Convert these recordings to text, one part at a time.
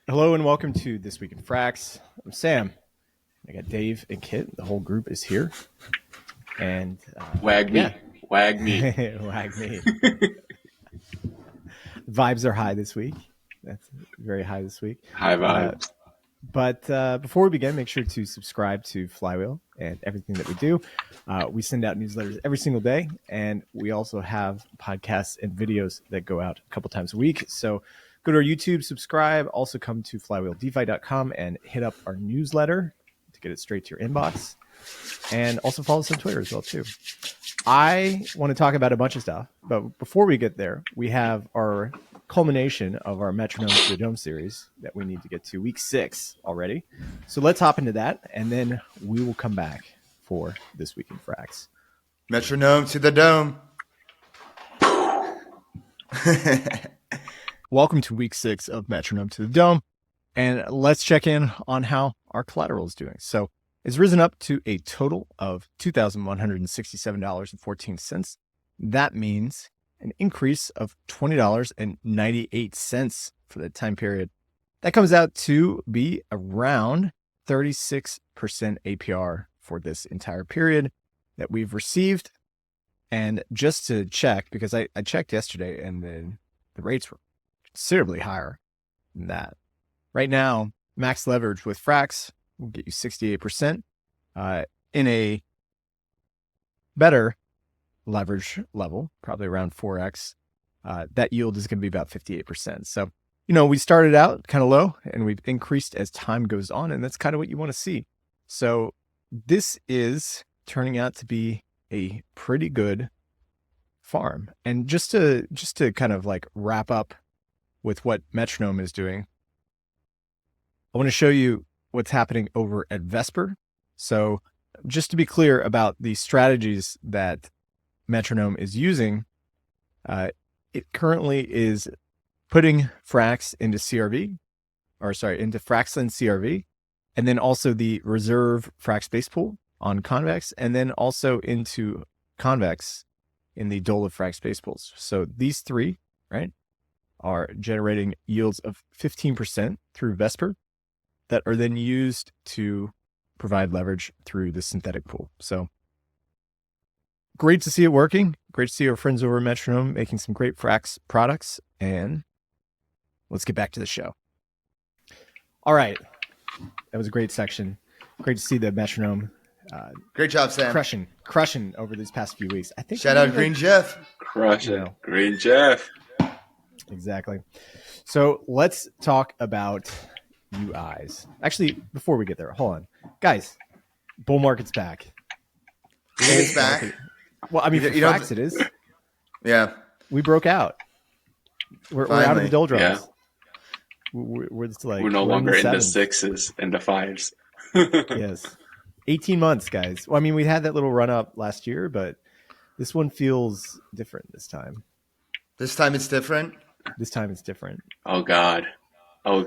Hello and welcome to This Week in Frax. I'm Sam. I got Dave and Kiet. The whole group is here. And Wag me. Wag me. Vibes are high this week. That's very high this week. High vibes. But before we begin, make sure to subscribe to Flywheel and everything that we do. We send out newsletters every single day, and we also have podcasts and videos that go out a couple times a week. So go to our YouTube, subscribe. Also come to flywheeldefi.com and hit up our newsletter to get it straight to your inbox. And also follow us on Twitter as well, too. I want to talk about a bunch of stuff, but before we get there, we have our culmination of our Metronome to the Dome series that we need to get to week 6 already. So let's hop into that, and then we will come back for This Week in Frax. Metronome to the Dome. Welcome to week 6 of Metronome to the Dome, and let's check in on how our collateral is doing. So it's risen up to a total of $2,167.14. That means an increase of $20.98 for the time period. That comes out to be around 36% APR for this entire period that we've received. And just to check, because I checked yesterday and the rates were considerably higher than that. Right now, max leverage with Frax will get you 68%. In a better leverage level, probably around 4x, that yield is going to be about 58%. So, we started out kind of low and we've increased as time goes on, and that's kind of what you want to see. So this is turning out to be a pretty good farm. And just to kind of like wrap up with what Metronome is doing, I want to show you what's happening over at Vesper. So just to be clear about the strategies that Metronome is using, it currently is putting Frax into CRV, into Fraxlend CRV, and then also the reserve Frax base pool on Convex, and then also into Convex in the Dole of Frax base pools. So these three, right, are generating yields of 15% through Vesper that are then used to provide leverage through the synthetic pool. So great to see it working. Great to see our friends over at Metronome making some great Frax products. And let's get back to the show. All right. That was a great section. Great to see the Metronome. Great job, Sam. Crushing over these past few weeks. I think. Shout out Green Jeff. Crushing. Green Jeff. Exactly. So let's talk about UIs. Actually, before we get there, hold on. Guys, bull market's back. It's back. Well, I mean, for Frax it is. Yeah. We broke out. We're out of the doldrums. Yeah. We're no longer in the 7s. 6s and the 5s. Yes. 18 months, guys. Well, I mean, we had that little run up last year, but this one feels different this time. This time it's different? This time it's different. Oh, God. Don't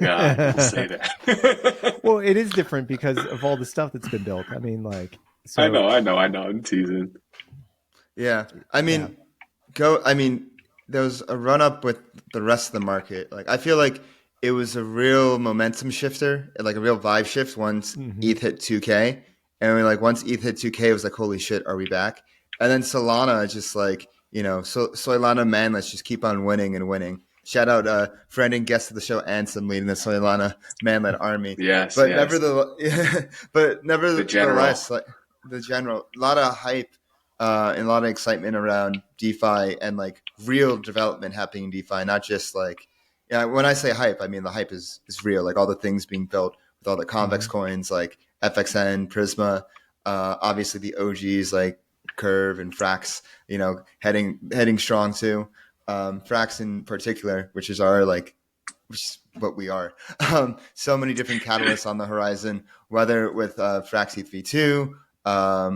say that. Well, it is different because of all the stuff that's been built. I mean, like... So, I know. I'm teasing. Yeah. I mean, there was a run up with the rest of the market. Like, I feel like it was a real momentum shifter, like a real vibe shift once ETH hit 2K. And once ETH hit 2K, it was like, holy shit, are we back? And then Solana just Solana, man, let's just keep on winning and winning. Shout out friend and guest of the show, Ansem, leading the Solana man-led army. Yes, but yes. Nevertheless, the general, a lot of hype and a lot of excitement around DeFi and real development happening in DeFi, not just when I say hype, I mean the hype is real, like all the things being built with all the Convex coins like FXN, Prisma, obviously the OGs like Curve and Frax, heading strong too. Frax in particular, which is which is what we are. So many different catalysts on the horizon, whether with Frax ETH v2,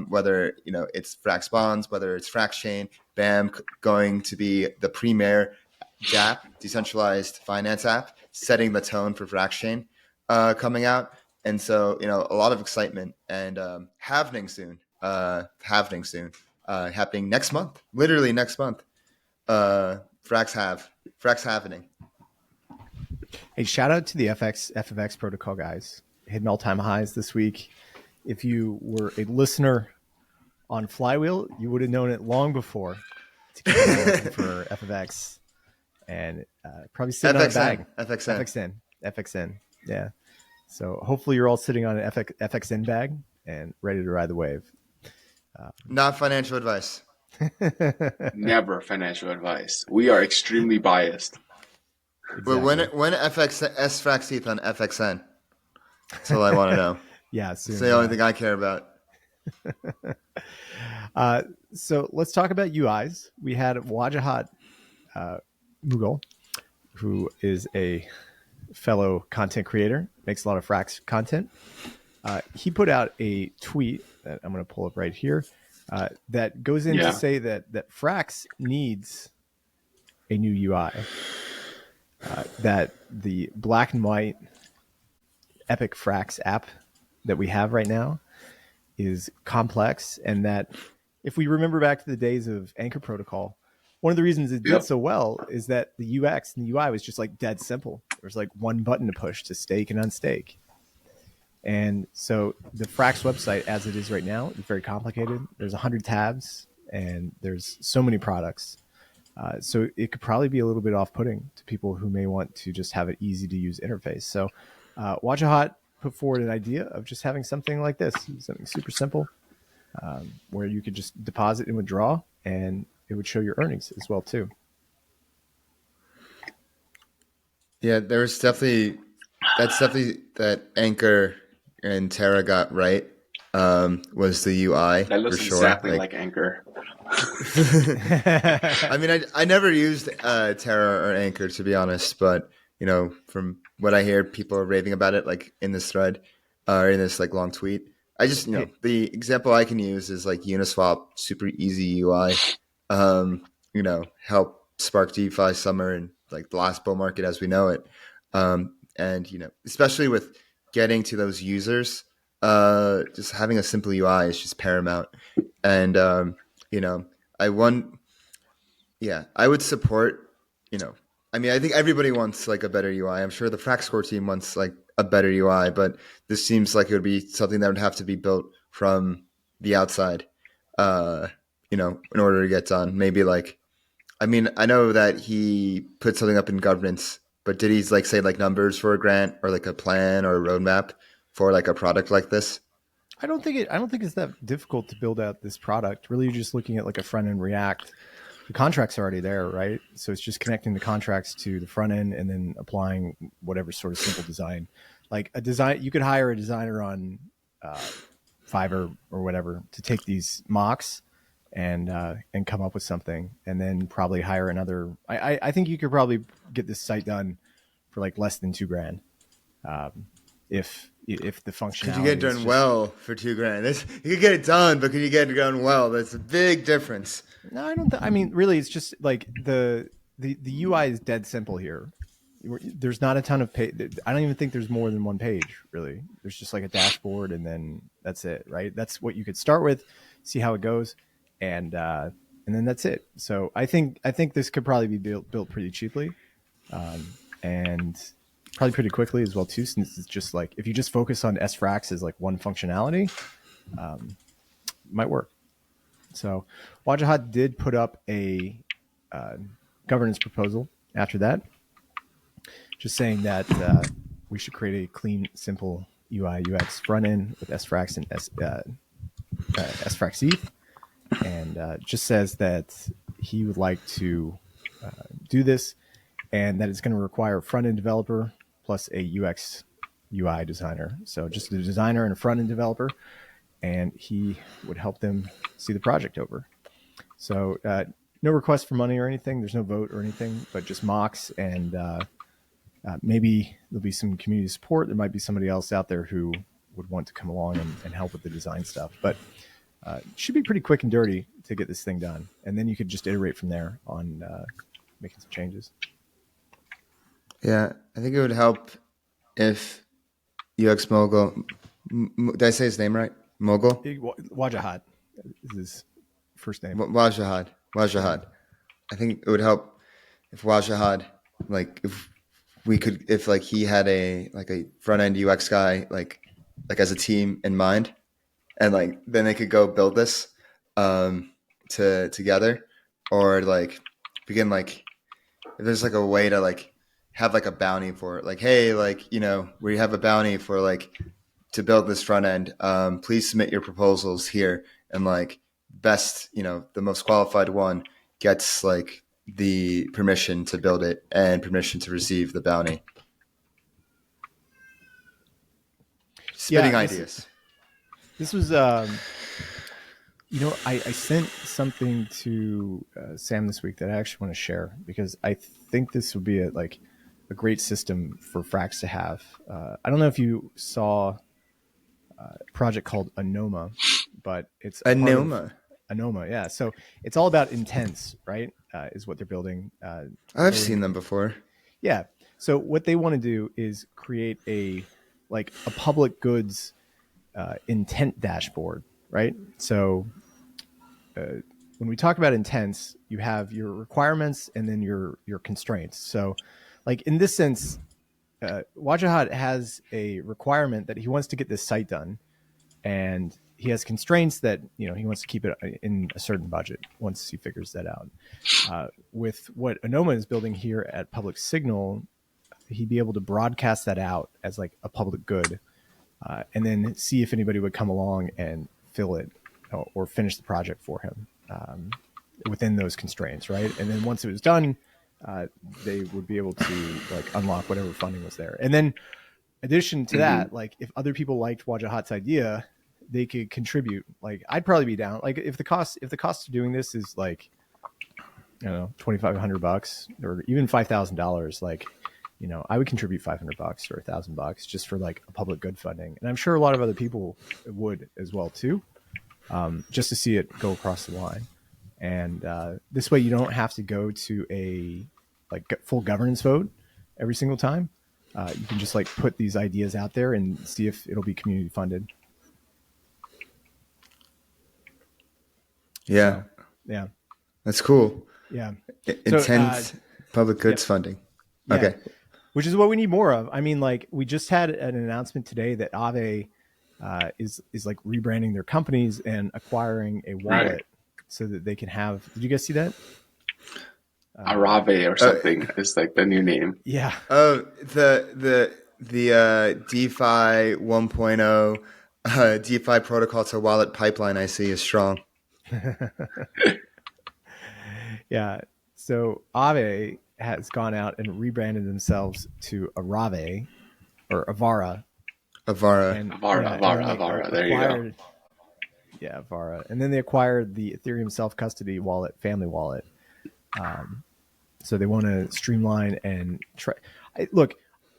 whether it's Frax Bonds, whether it's Frax Chain, BAM going to be the premier DApp, decentralized finance app, setting the tone for Frax Chain coming out. And so, a lot of excitement and happening soon, happening next month, literally next month. Frax happening. Hey, shout out to the FFX protocol guys. Hitting all-time highs this week. If you were a listener on Flywheel, you would have known it long before to keep an eye open for FFX. And probably sitting on a bag. FXN. Yeah. So hopefully you're all sitting on an FXN bag and ready to ride the wave. Not financial advice. Never financial advice. We are extremely biased. Exactly. But when SFrax ETH on FXN? That's all I want to know. Yeah. Soon, it's the only thing I care about. So let's talk about UIs. We had Wajahat Mughal, who is a fellow content creator, makes a lot of Frax content. He put out a tweet that I'm going to pull up right here that goes in to say that Frax needs a new UI, that the black and white Epic Frax app that we have right now is complex, and that if we remember back to the days of Anchor Protocol, one of the reasons it did so well is that the UX and the UI was just like dead simple. There was like one button to push to stake and unstake. And so the Frax website as it is right now is very complicated. There's 100 tabs and there's so many products. So it could probably be a little bit off-putting to people who may want to just have an easy to use interface. So Wajahat put forward an idea of just having something like this, something super simple, where you could just deposit and withdraw, and it would show your earnings as well too. Yeah, that's definitely that Anchor and Terra got right, was the UI. That looks for sure. exactly like Anchor. I mean, I never used Terra or Anchor, to be honest, but you know, from what I hear, people are raving about it, like in this thread or in this like long tweet. I just, you know, the example I can use is like Uniswap, super easy UI. You know, help spark DeFi summer and like the last bull market as we know it. And you know, especially with getting to those users, just having a simple UI is just paramount. And you know, I would support, you know, I mean, I think everybody wants like a better UI. I'm sure the Frax core team wants like a better UI, but this seems like it would be something that would have to be built from the outside, you know, in order to get done. Maybe like, I mean, I know that he put something up in governance, but did he like say like numbers for a grant or like a plan or a roadmap for like a product like this? I don't think it's that difficult to build out this product. Really, you're just looking at like a front end React. The contract's already there, right? So it's just connecting the contracts to the front end and then applying whatever sort of simple design. Like a design, you could hire a designer on Fiverr or whatever to take these mocks and come up with something, and then probably hire another. I think you could probably get this site done for like less than $2,000 if the functionality. Could you get it done well for $2,000? You could get it done, but could you get it done well? That's a big difference. No, I don't. I mean, really, it's just like the UI is dead simple here. There's not a ton of page. I don't even think there's more than one page, really. There's just like a dashboard, and then that's it, right? That's what you could start with, see how it goes, and then that's it. So I think this could probably be built pretty cheaply, and probably pretty quickly as well too. Since it's just like if you just focus on SFrax as like one functionality, might work. So Wajahat did put up a governance proposal after that, just saying that we should create a clean, simple UI UX front end with SFrax and SFrax ETH, and just says that he would like to do this, and that it's going to require a front end developer plus a UX UI designer. So just a designer and a front end developer, and he would help them see the project over. So no request for money or anything. There's no vote or anything, but just mocks, and maybe there'll be some community support. There might be somebody else out there who would want to come along and help with the design stuff. But it should be pretty quick and dirty to get this thing done. And then you could just iterate from there on making some changes. Yeah, I think it would help if UX Mogul, did I say his name right? Mogul? Wajahat is his first name. Wajahat. I think it would help if Wajahat, like if we could, if like he had a front end UX guy, like as a team in mind, and like then they could go build this together, or like begin like if there's like a way to like have like a bounty for it, like hey, like we have a bounty for like to build this front end. Please submit your proposals here, and like best, the most qualified one gets like the permission to build it and permission to receive the bounty. Spitting ideas. This was, I sent something to Sam this week that I actually want to share because I think this would be a great system for Frax to have. I don't know if you saw a project called Anoma, but it's Anoma. Yeah. So it's all about intents, right? Is what they're building. I've seen them before. Yeah. So what they want to do is create a public goods intent dashboard, right? So when we talk about intents, you have your requirements and then your constraints. So like in this sense, Wajahat has a requirement that he wants to get this site done, and he has constraints that he wants to keep it in a certain budget once he figures that out. With what Anoma is building here at Public Signal, he'd be able to broadcast that out as like a public good, and then see if anybody would come along and fill it or finish the project for him within those constraints, right? And then once it was done, they would be able to unlock whatever funding was there. And then in addition to that, if other people liked Wajahat's idea, they could contribute. I'd probably be down. If the cost of doing this is $2,500 or even $5,000, I would contribute $500 or $1,000 just for a public good funding. And I'm sure a lot of other people would as well too, just to see it go across the line. And this way you don't have to go to a full governance vote every single time. You can just put these ideas out there and see if it'll be community funded. Yeah. So, yeah. That's cool. Yeah. Intense public goods funding. Yeah. Okay. Which is what we need more of. I mean, we just had an announcement today that Aave is rebranding their companies and acquiring a wallet so that they can have. Did you guys see that? Arave or something is the new name. Yeah. Oh, the DeFi 1.0 DeFi protocol to wallet pipeline I see is strong. Yeah. So Aave has gone out and rebranded themselves to Arave or Avara. Avara. There you go. Yeah, Avara. And then they acquired the Ethereum self-custody wallet, Family Wallet. So they want to streamline and try. Look,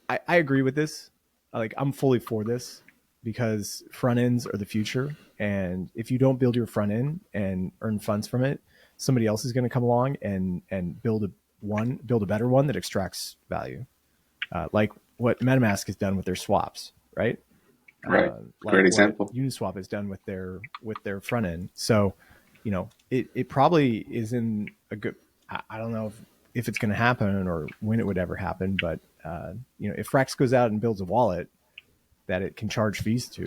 I agree with this. I'm fully for this because front ends are the future. And if you don't build your front end and earn funds from it, somebody else is going to come along and build a better one that extracts value. Like what MetaMask has done with their swaps, right? Right. Great example. Uniswap has done with their front end. So, it probably is in a good. I don't know if it's going to happen or when it would ever happen, but if Frax goes out and builds a wallet that it can charge fees to,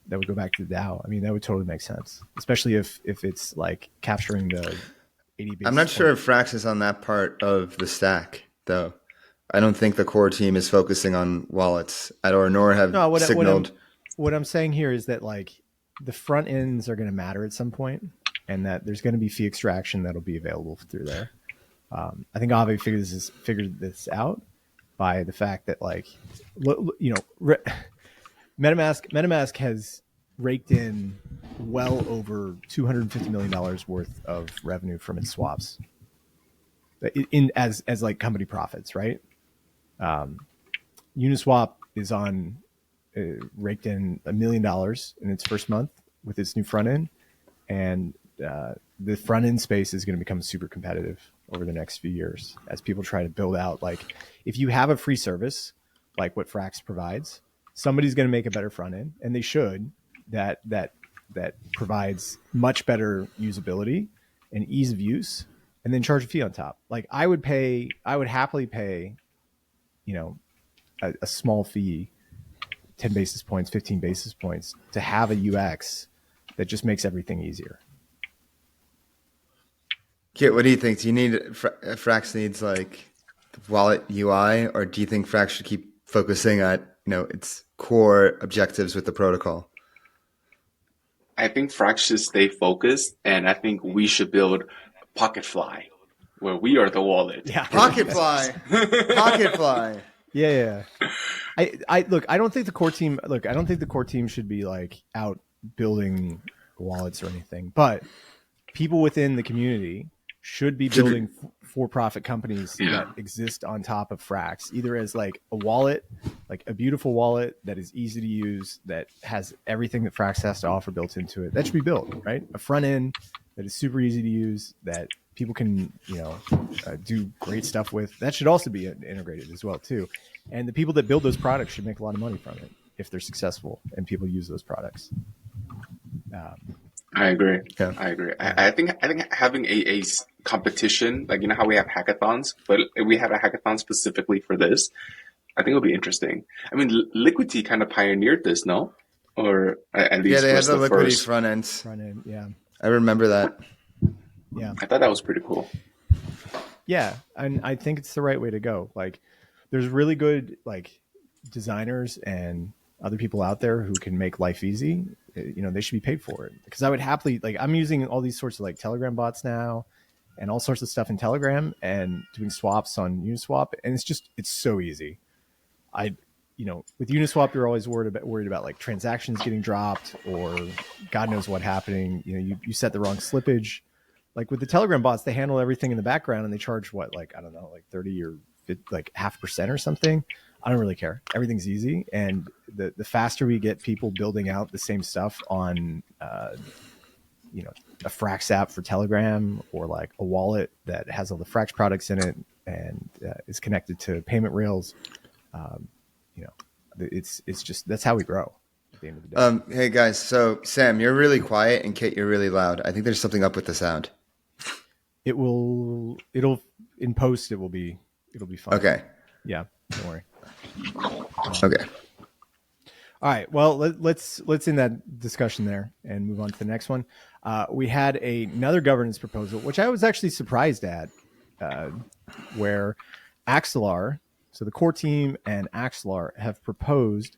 that would go back to the DAO. I mean, that would totally make sense, especially if it's capturing the 80 basis. I'm not sure if Frax is on that part of the stack, though. I don't think the core team is focusing on wallets nor have signaled. What I'm saying here is that the front ends are going to matter at some point, and that there's going to be fee extraction that'll be available through there. I think Aave figured this out by the fact that MetaMask has raked in well over $250 million worth of revenue from its swaps as company profits, right? Uniswap is on raked in $1 million in its first month with its new front end, and the front end space is going to become super competitive over the next few years as people try to build out. If you have a free service like what Frax provides, somebody's going to make a better front end, and they should. That provides much better usability and ease of use, and then charge a fee on top. I would happily pay, a small fee, 10 basis points, 15 basis points, to have a UX that just makes everything easier. Kiet, what do you think? Do you need Frax needs like the wallet UI, or do you think Frax should keep focusing at its core objectives with the protocol? I think Frax should stay focused, and I think we should build Pocketfly, where we are the wallet. Yeah. Pocketfly. Yeah. I look, I don't think the core team should be like out building wallets or anything, but people within the community should be building for-profit companies that exist on top of Frax, either as like a wallet, like a beautiful wallet that is easy to use, that has everything that Frax has to offer built into it. That should be built, right? A front end that is super easy to use, that people can, do great stuff with. That should also be integrated as well too. And the people that build those products should make a lot of money from it if they're successful and people use those products. I agree. Yeah. I agree. I think having a competition, like how we have hackathons, but we have a hackathon specifically for this, I think it'll be interesting. I mean, Liquidity kind of pioneered this, no? Or at least they had the Liquidity first. front end. Yeah. I remember that. Yeah. I thought that was pretty cool. Yeah, and I think it's the right way to go. Like, there's really good like designers and other people out there who can make life easy. They should be paid for it, because I would happily, like, I'm using all these sorts of like Telegram bots now and all sorts of stuff in Telegram and doing swaps on Uniswap, and it's so easy. With Uniswap, you're always worried about like transactions getting dropped or God knows what happening. You set the wrong slippage. Like with the Telegram bots, they handle everything in the background and they charge what, like, I don't know, like 30 or like 0.5% or something. I don't really care. Everything's easy. And the faster we get people building out the same stuff on, a Frax app for Telegram, or like a wallet that has all the Frax products in it and is connected to payment rails, it's just, that's how we grow at the end of the day. Hey guys, so Sam, you're really quiet, and Kate, you're really loud. I think there's something up with the sound. It'll in post, it'll be fine. Okay. Yeah, don't worry. Okay. All right. Well, let's end that discussion there and move on to the next one. We had another governance proposal, which I was actually surprised at, where Axelar, so the core team and Axelar, have proposed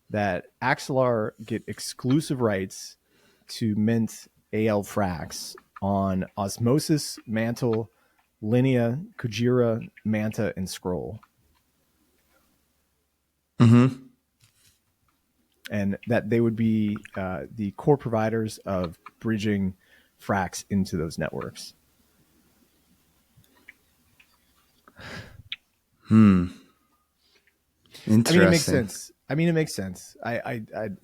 that Axelar get exclusive rights to mint AL Frax on Osmosis, Mantle, Linea, Kujira, Manta, and Scroll. Mm-hmm. And that they would be the core providers of bridging Frax into those networks. Interesting. I mean, it makes sense. I had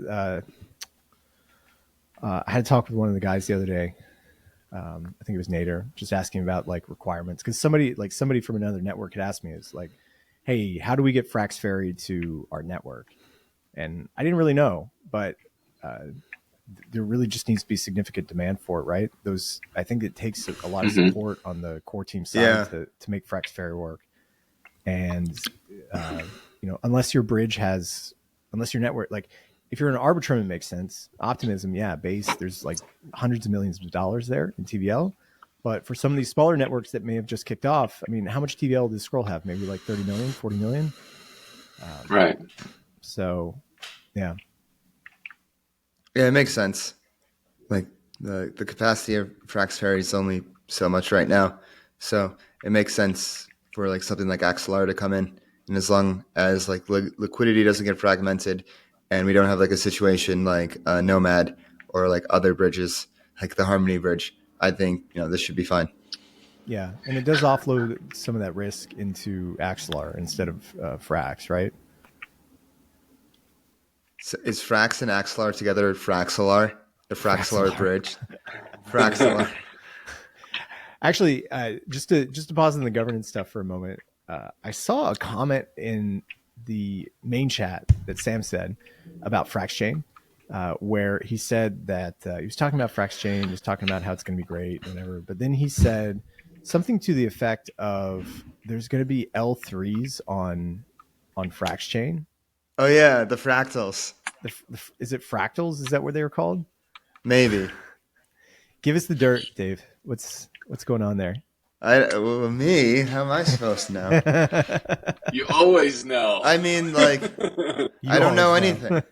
a talk with one of the guys the other day. I think it was Nader, just asking about like requirements, because somebody from another network had asked me, is like, hey, how do we get Frax ferried to our network? And I didn't really know, but there really just needs to be significant demand for it, right? I think it takes a lot of support on the core team side to make Frax ferry work. And unless your network, like if you're an Arbitrum, it makes sense. Optimism, Base, there's like hundreds of millions of dollars there in TVL. But for some of these smaller networks that may have just kicked off, I mean, how much TVL does Scroll have? Maybe like 30 million, 40 million? Right. So, yeah. Yeah, it makes sense. Like the capacity of Frax ferry is only so much right now. So it makes sense for like something like Axelar to come in. And as long as like liquidity doesn't get fragmented and we don't have like a situation like Nomad or like other bridges, like the Harmony bridge, I think, this should be fine. Yeah. And it does offload some of that risk into Axelar instead of Frax, right? So is Frax and Axelar together Fraxelar? The Fraxelar bridge? Fraxelar. Actually, just to pause on the governance stuff for a moment, I saw a comment in the main chat that Sam said about Frax Chain, where he said that he was talking about Frax Chain, he was talking about how it's going to be great, whatever. But then he said something to the effect of there's going to be L3s on on Frax chain. Oh yeah, the fractals. Is it fractals? Is that what they were called? Maybe. Give us the dirt, Dave. What's going on there? Me? How am I supposed to know? You always know. I mean, like, I don't know anything.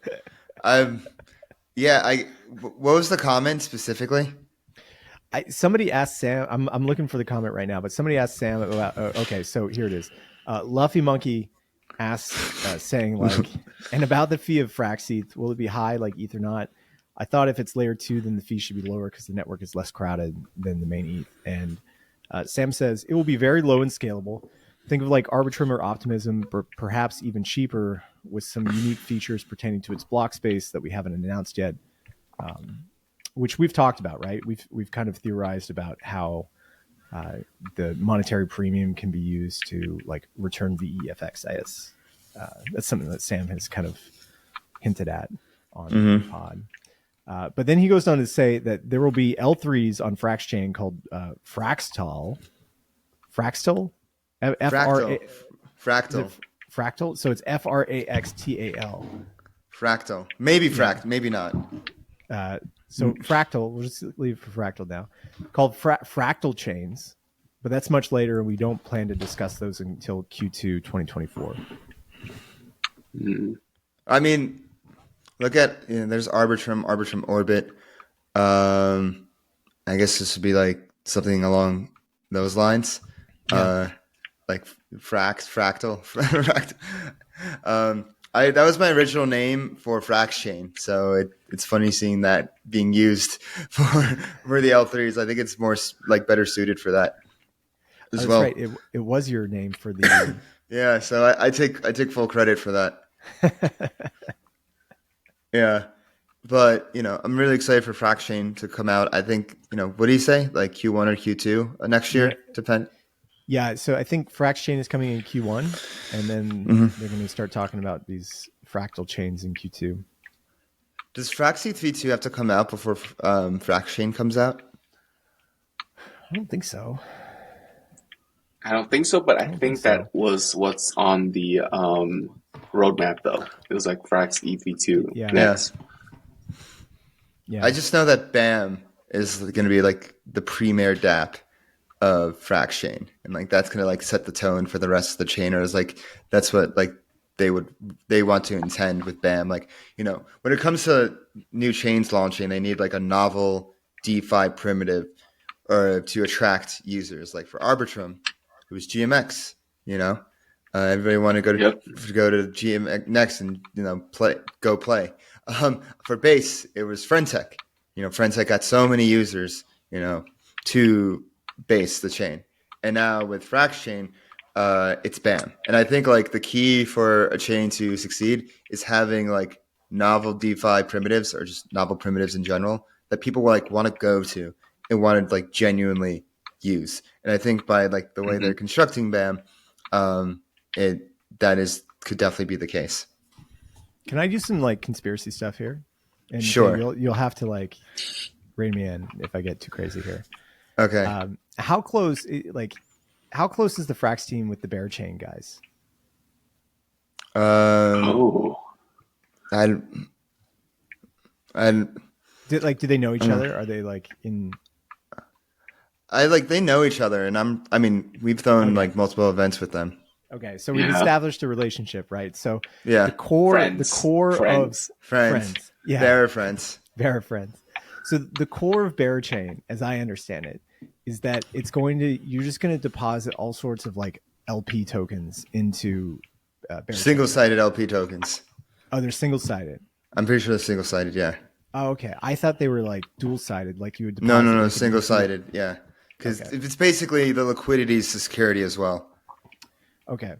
What was the comment specifically? Somebody asked Sam. I'm looking for the comment right now, but somebody asked Sam about. Okay, so here it is. Luffy Monkey asked, saying like, and about the fee of Frax ETH, will it be high like ETH or not? I thought if it's layer 2, then the fee should be lower because the network is less crowded than the main ETH. And Sam says it will be very low and scalable. Think of like Arbitrum or Optimism, or perhaps even cheaper with some unique features pertaining to its block space that we haven't announced yet, which we've talked about, right? We've kind of theorized about how the monetary premium can be used to like return VEFXS. That's something that Sam has kind of hinted at on the pod. But then he goes on to say that there will be L3s on Frax chain called Fraxtal. Fractal? Fractal. So it's FRAXTAL. Fractal. Maybe fract, maybe not. So Fractal, we'll just leave it for Fractal now, called Fractal chains, but that's much later, and we don't plan to discuss those until Q2 2024. I mean, look at, there's Arbitrum Orbit. I guess this would be like something along those lines. Yeah. Like Fractal. That was my original name for Frax chain, so it's funny seeing that being used for the L3s. I think it's more like better suited for that as well. Right. It was your name for the yeah. So I take full credit for that. Yeah, but I'm really excited for Frax chain to come out. I think what do you say, like Q1 or Q2 next year? Depend. Yeah, so I think Frax chain is coming in Q1, and then they're going to start talking about these fractal chains in Q2. Does Frax ETH v2 have to come out before Frax chain comes out? I don't think so. But I think that was what's on the roadmap, though. It was like Frax ETH v2 next. Yeah. I just know that BAM is going to be like the premier DApp of Frax chain, and like that's gonna like set the tone for the rest of the chainers. Like that's what like they want to intend with BAM. Like when it comes to new chains launching, they need like a novel DeFi primitive or to attract users. Like for Arbitrum, it was GMX. Everybody want to go to GMX and play. For Base, it was Friendtech. Friendtech got so many users. To Base the chain, and now with Frax chain, it's BAM. And I think like the key for a chain to succeed is having like novel DeFi primitives or just novel primitives in general that people like want to go to and want to like genuinely use. And I think by like the way they're constructing BAM, could definitely be the case. Can I do some like conspiracy stuff here? And sure. You'll have to like rein me in if I get too crazy here. Okay. How close is the Frax team with the Bear Chain guys? Oh, do they know each other? Are they like in? They know each other, and we've thrown like multiple events with them. Okay, so we've established a relationship, right? So the core friends. of friends, Bear friends. So the core of Bear Chain, as I understand it, is that you're just going to deposit all sorts of like LP tokens into Bear single-sided LP tokens. Oh, they're single-sided. I'm pretty sure they're single-sided. Yeah. Oh, okay. I thought they were like dual-sided, like you would deposit. No, single-sided. Yeah, because it's basically the liquidity is the security as well. Okay.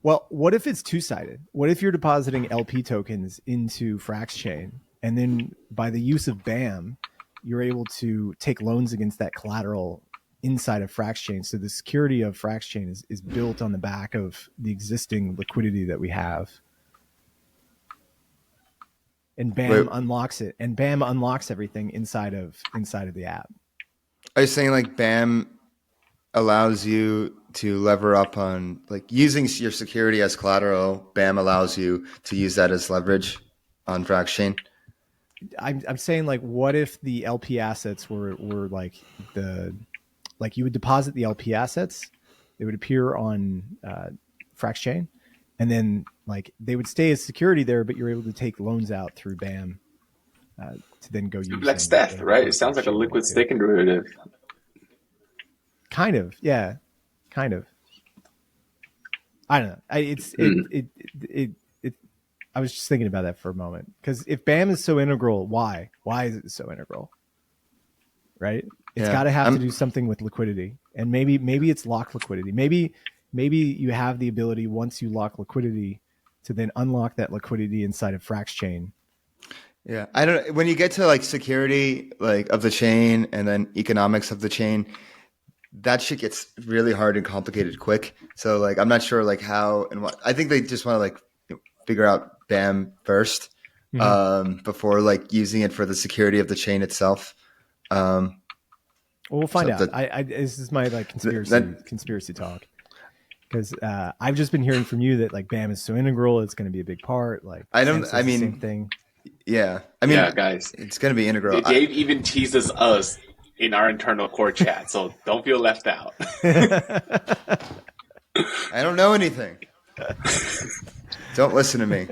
Well, what if it's two-sided? What if you're depositing LP tokens into Frax chain, and then by the use of BAM, you're able to take loans against that collateral inside of Frax chain. So the security of Frax chain is built on the back of the existing liquidity that we have. And BAM unlocks it. And BAM unlocks everything inside of the app. Are you saying like BAM allows you to lever up on like using your security as collateral. BAM allows you to use that as leverage on Frax chain. I'm saying like, what if the LP assets were like you would deposit the LP assets, they would appear on Frax chain, and then like they would stay as security there, but you're able to take loans out through BAM to then go use like Steph, right? It sounds like a liquid staking derivative. Kind of, yeah, kind of. I don't know. I was just thinking about that for a moment, because if BAM is so integral, why is it so integral? Right? It's got to have to do something with liquidity, and maybe it's lock liquidity. Maybe you have the ability, once you lock liquidity, to then unlock that liquidity inside of Frax chain. Yeah, I don't. When you get to like security, like of the chain, and then economics of the chain, that shit gets really hard and complicated quick. So like, I'm not sure like how and what. I think they just want to like figure out BAM first before like using it for the security of the chain itself. Well, we'll find out. This is my like conspiracy talk, because I've just been hearing from you that like BAM is so integral, it's going to be a big part. Like same thing. Yeah, I mean, guys, it's going to be integral. Dave even teases us in our internal core chat, so don't feel left out. I don't know anything. Don't listen to me.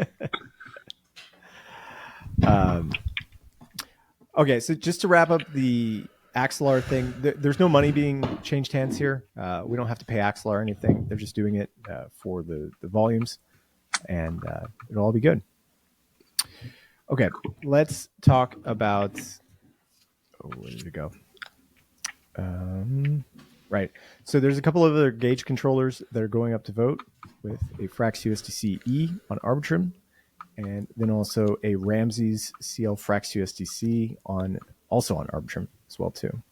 Okay, so just to wrap up the Axelar thing, there's no money being changed hands here. We don't have to pay Axelar or anything. They're just doing it for the volumes, and it'll all be good. Okay, let's talk about. Where did it go? Right. So there's a couple of other gauge controllers that are going up to vote, with a Frax USDC E on Arbitrum, and then also a Ramses CL Frax USDC also on Arbitrum as well too.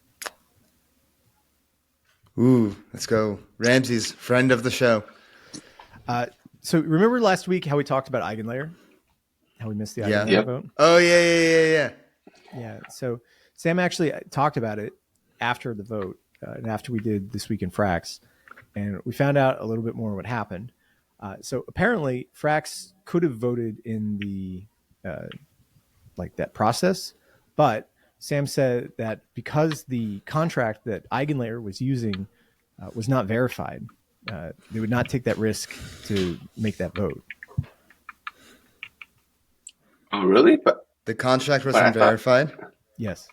Ooh, let's go. Ramses, friend of the show. So remember last week how we talked about Eigenlayer? How we missed the Eigenlayer vote? Oh, yeah. Yeah. So Sam actually talked about it after the vote and after we did This Week in Frax, and we found out a little bit more what happened. So apparently Frax could have voted in the like that process, but Sam said that because the contract that Eigenlayer was using was not verified, they would not take that risk to make that vote. Oh, really? But the contract was unverified? Yes.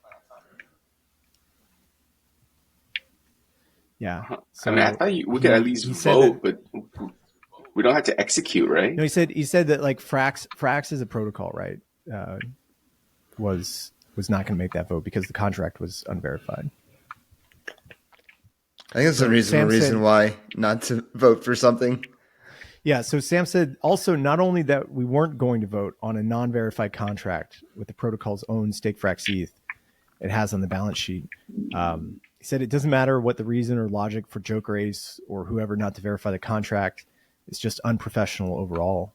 Yeah. So, I mean, I thought we could at least vote, but we don't have to execute, right? No, he said that like Frax is a protocol, right? Was not going to make that vote because the contract was unverified. I think that's a reasonable reason why not to vote for something. Yeah. So Sam said also not only that we weren't going to vote on a non-verified contract with the protocol's own stake Frax ETH it has on the balance sheet. He said it doesn't matter what the reason or logic for Joker Ace or whoever not to verify the contract. It's just unprofessional overall.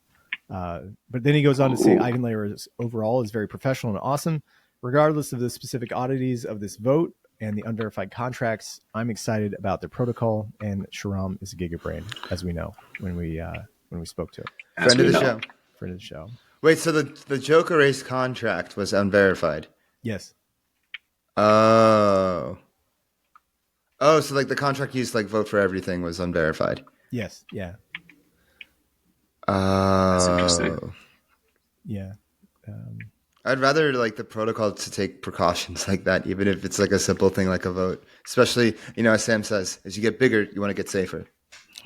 But then he goes on to say Eigenlayer overall is very professional and awesome. Regardless of the specific oddities of this vote and the unverified contracts, I'm excited about their protocol, and Sharam is a gigabrain, as we know when we spoke to him. Friend of the show. Wait, so the Joker Ace contract was unverified? Yes. Oh, so like the contract used like vote for everything was unverified? Yes. Yeah. That's interesting. Yeah. I'd rather like the protocol to take precautions like that, even if it's like a simple thing like a vote. Especially, as Sam says, as you get bigger, you want to get safer.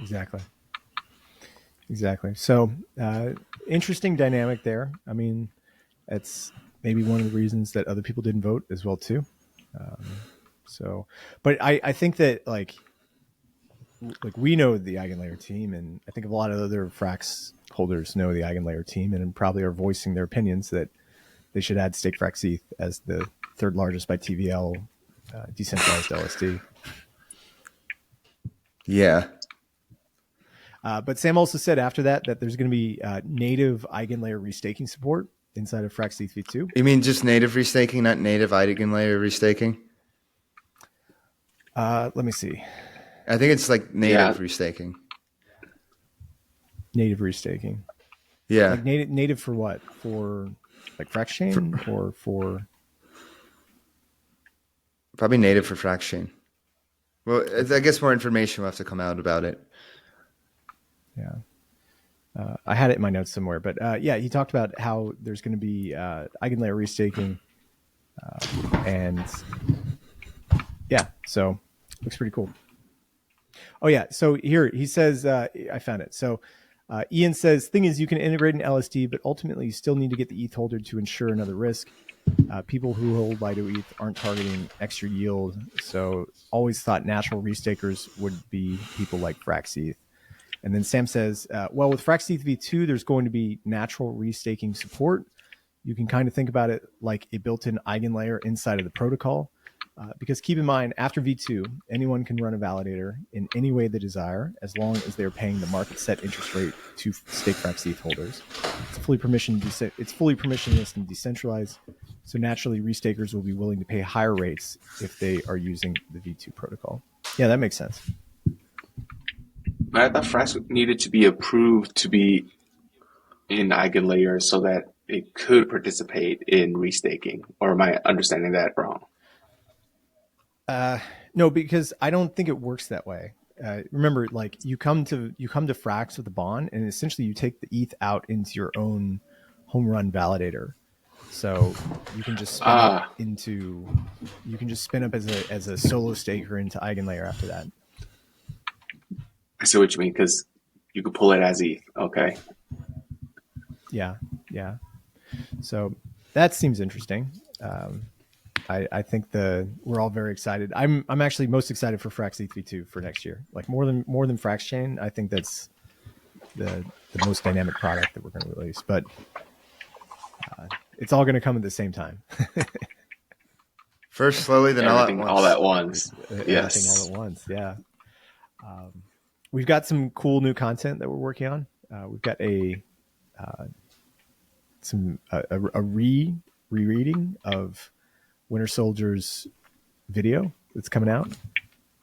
Exactly. So, interesting dynamic there. I mean, it's maybe one of the reasons that other people didn't vote as well too. But I think that like we know the Eigenlayer team, and I think a lot of other Frax holders know the Eigenlayer team, and probably are voicing their opinions that they should add stake Frax ETH as the third largest by TVL decentralized LSD. Yeah. But Sam also said after that there's going to be native Eigenlayer restaking support inside of Frax ETH v2. You mean just native restaking, not native Eigenlayer restaking? Let me see. I think it's like native Yeah. restaking. Native restaking. Yeah. Like native for what? For like Frax chain or for? Probably native for Frax chain. Well, I guess more information will have to come out about it. Yeah. I had it in my notes somewhere, but yeah, he talked about how there's going to be eigenlayer restaking, and yeah, so looks pretty cool. Oh yeah, so here he says, I found it. So Ian says, thing is, you can integrate an LSD, but ultimately you still need to get the ETH holder to ensure another risk. People who hold Lido ETH aren't targeting extra yield, so always thought natural restakers would be people like Frax ETH. And then Sam says, well, with Frax ETH v2, there's going to be natural restaking support. You can kind of think about it like a built-in eigenlayer inside of the protocol. Because keep in mind, after v2, anyone can run a validator in any way they desire, as long as they're paying the market set interest rate to stake Frax ETH holders. It's fully permissionless and decentralized. So naturally, restakers will be willing to pay higher rates if they are using the v2 protocol. Yeah, that makes sense. But I thought Frax needed to be approved to be in eigenlayer so that it could participate in restaking. Or am I understanding that wrong? No, because I don't think it works that way. Remember, like you come to Frax with a bond, and essentially you take the ETH out into your own home run validator. So you can just spin up as a solo staker into eigenlayer after that. I see what you mean, because you could pull it as ETH. Okay. Yeah. So that seems interesting. I think we're all very excited. I'm actually most excited for Frax ETH v2 for next year. Like more than Frax Chain. I think that's the most dynamic product that we're going to release. But it's all going to come at the same time. First slowly, then Everything all at once. Yes. Everything all at once. Yeah. We've got some cool new content that we're working on. We've got a rereading of Winter Soldier's video that's coming out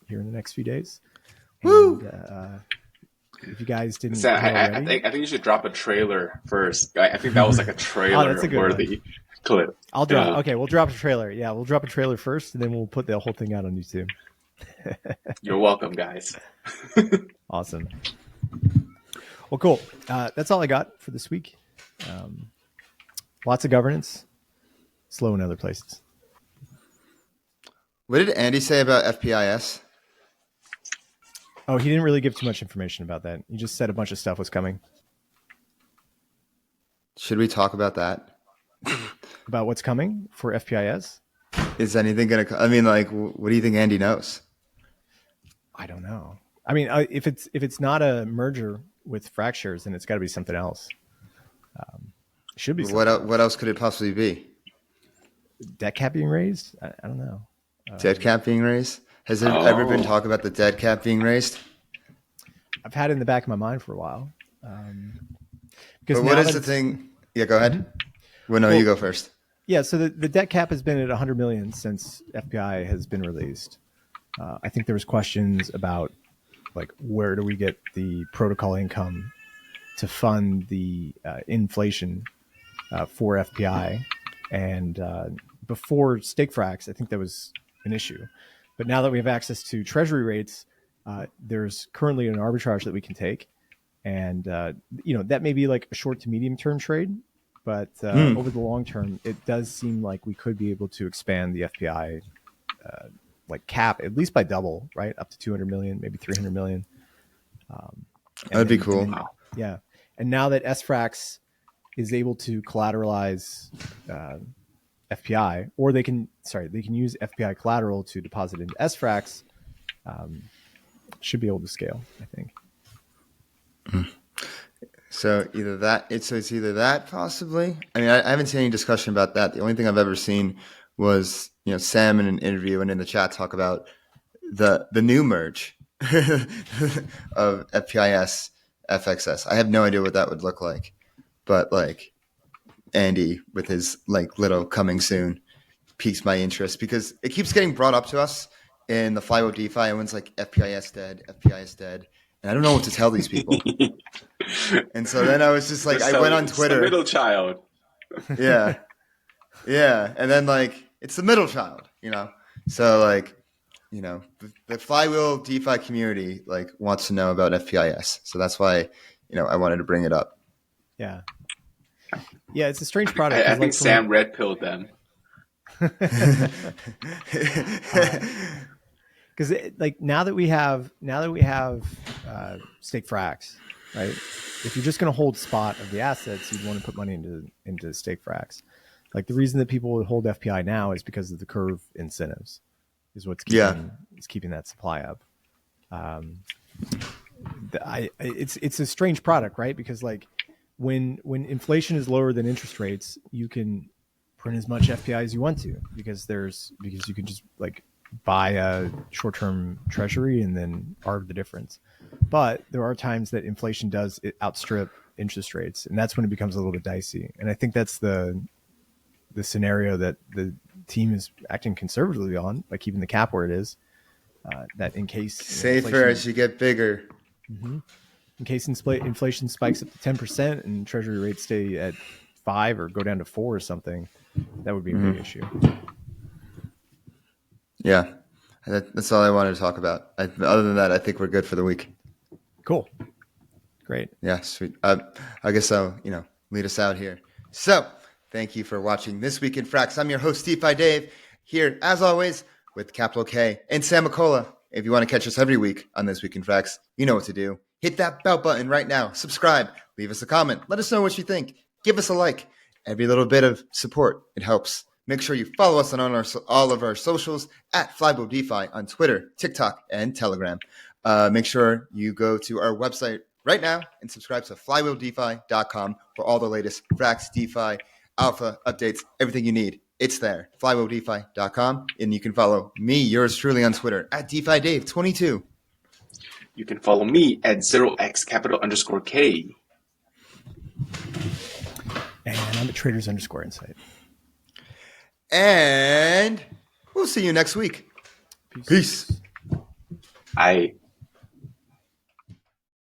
here in the next few days. Woo! And, if you guys didn't, Sam, I think you should drop a trailer first. I think that was like a trailer worthy clip. We'll drop a trailer. Yeah, we'll drop a trailer first, and then we'll put the whole thing out on YouTube. You're welcome, guys. Awesome. Well, cool. That's all I got for this week. Lots of governance, slow in other places. What did Andy say about FPIS? Oh, he didn't really give too much information about that. He just said a bunch of stuff was coming. Should we talk about that? About what's coming for FPIS? Is anything going to? I mean, like, what do you think Andy knows? I don't know. I mean, if it's not a merger with Fractures, then it's got to be something else. It should be. What else could it possibly be? Debt cap being raised? I don't know. Debt cap being raised? Has there ever been talk about the debt cap being raised? I've had it in the back of my mind for a while. But what is the thing? Yeah, go ahead. Well, no, you go first. Yeah, so the debt cap has been at 100 million since FPI has been released. I think there was questions about like where do we get the protocol income to fund the inflation for FPI, and before stake Frax, I think that was an issue. But now that we have access to treasury rates, there's currently an arbitrage that we can take, and that may be like a short to medium term trade, but over the long term, it does seem like we could be able to expand the FPI like cap at least by double, right, up to 200 million, maybe 300 million. That'd be cool. Yeah, and now that SFrax is able to collateralize FPI, or they can use FPI collateral to deposit into SFrax, should be able to scale, I think. So it's either that possibly. I mean, I haven't seen any discussion about that. The only thing I've ever seen was Sam in an interview and in the chat talk about the new merge of FPIS FXS. I have no idea what that would look like, but like Andy with his like little coming soon piques my interest because it keeps getting brought up to us in the Flywheel DeFi. Everyone's like, FPIS dead, FPIS dead. And I don't know what to tell these people. And so then I was just like, I went on Twitter. The middle child. Yeah. Yeah. And then like, it's the middle child, you know? So like, you know, the Flywheel DeFi community like wants to know about FPIS. So that's why, you know, I wanted to bring it up. Yeah. Yeah. It's a strange product. I think Sam red pilled them. Because like now that we have stake Frax, right? If you're just going to hold spot of the assets, you'd want to put money into stake Frax. Like the reason that people would hold FPI now is because of the curve incentives, is what's keeping that supply up. It's a strange product, right? Because like when inflation is lower than interest rates, you can print as much FPI as you want to because you can just like buy a short-term treasury and then arb the difference. But there are times that inflation does outstrip interest rates, and that's when it becomes a little bit dicey. And I think that's the scenario that the team is acting conservatively on by keeping the cap where it is. That in case safer as you get bigger. Mm-hmm. In case inflation spikes up to 10% and treasury rates stay at 5 or go down to 4 or something, that would be a big issue. Yeah, that's all I wanted to talk about. Other than that, I think we're good for the week. Cool. Great. Yeah, sweet. I guess I'll, lead us out here. So thank you for watching This Week in Frax. I'm your host, DeFiDave, here, as always, with Capital K and Sam McCulloch. If you want to catch us every week on This Week in Frax, you know what to do. Hit that bell button right now. Subscribe. Leave us a comment. Let us know what you think. Give us a like. Every little bit of support, it helps. Make sure you follow us on all of our socials at Flywheel DeFi on Twitter, TikTok, and Telegram. Make sure you go to our website right now and subscribe to flywheeldefi.com for all the latest Frax, DeFi, alpha updates, everything you need. It's there, flywheeldefi.com. And you can follow me, yours truly, on Twitter at DeFiDave22. You can follow me at 0xcapital_K. And I'm at traders_insight. And we'll see you next week. Peace. Aye.